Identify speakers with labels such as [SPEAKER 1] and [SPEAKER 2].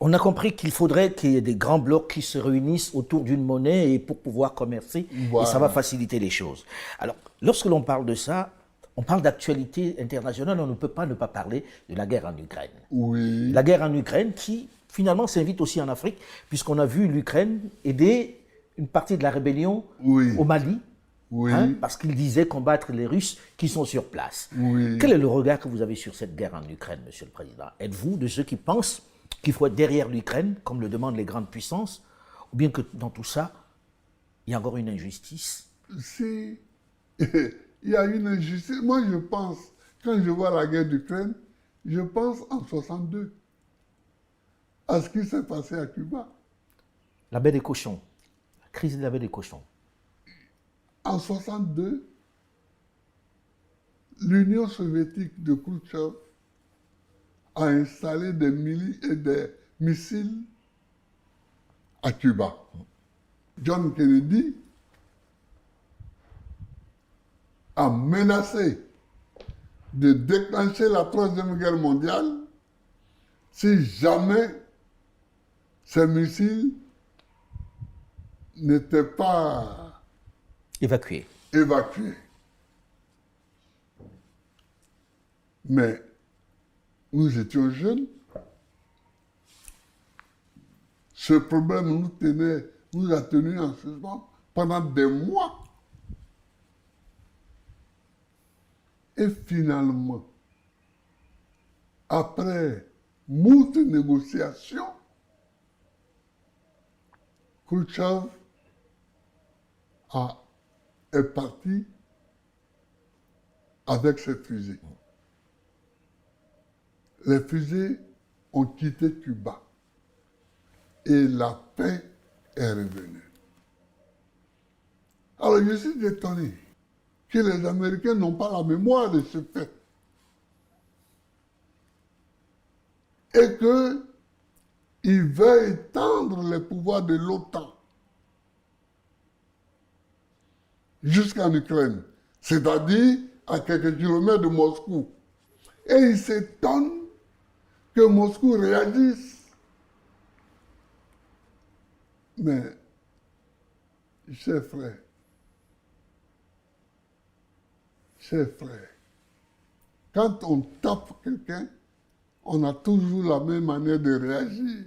[SPEAKER 1] On a compris qu'il faudrait qu'il y ait des grands blocs qui se réunissent autour d'une monnaie et pour pouvoir commercer, et ça va
[SPEAKER 2] Voilà.
[SPEAKER 1] faciliter les choses. Alors, lorsque l'on parle de ça, on parle d'actualité internationale, on ne peut pas ne pas parler de la guerre en Ukraine.
[SPEAKER 2] Oui,
[SPEAKER 1] La guerre en Ukraine qui, finalement, s'invite aussi en Afrique, puisqu'on a vu l'Ukraine aider une partie de la rébellion
[SPEAKER 2] oui,
[SPEAKER 1] au Mali, hein,
[SPEAKER 2] oui,
[SPEAKER 1] parce qu'il disait combattre les Russes qui sont sur place.
[SPEAKER 2] oui.
[SPEAKER 1] Quel est le regard que vous avez sur cette guerre en Ukraine, Monsieur le Président? Êtes-vous de ceux qui pensent qu'il faut être derrière l'Ukraine, comme le demandent les grandes puissances, ou bien que dans tout ça, il y a encore une injustice?
[SPEAKER 2] Si il y a une injustice, moi je pense, quand je vois la guerre d'Ukraine, je pense en 62 à ce qui s'est passé à Cuba.
[SPEAKER 1] La baie des cochons, la crise de la baie des cochons.
[SPEAKER 2] En 62, l'Union soviétique de Khrouchtchev a installé des missiles à Cuba. John Kennedy a menacé de déclencher la Troisième Guerre mondiale si jamais ces missiles n'étaient pas
[SPEAKER 1] Évacués.
[SPEAKER 2] évacués. Mais nous étions jeunes. Ce problème nous a tenus en suspens pendant des mois. Et finalement, après moult négociations, Khrouchtchev est parti avec ses fusées. Les fusées ont quitté Cuba et la paix est revenue. Alors je suis étonné que les Américains n'ont pas la mémoire de ce fait et qu'ils veulent étendre les pouvoirs de l'OTAN jusqu'en Ukraine, c'est-à-dire à quelques kilomètres de Moscou. Et ils s'étonnent que Moscou réagisse. Mais, chers frères, quand on tape quelqu'un, on a toujours la même manière de réagir.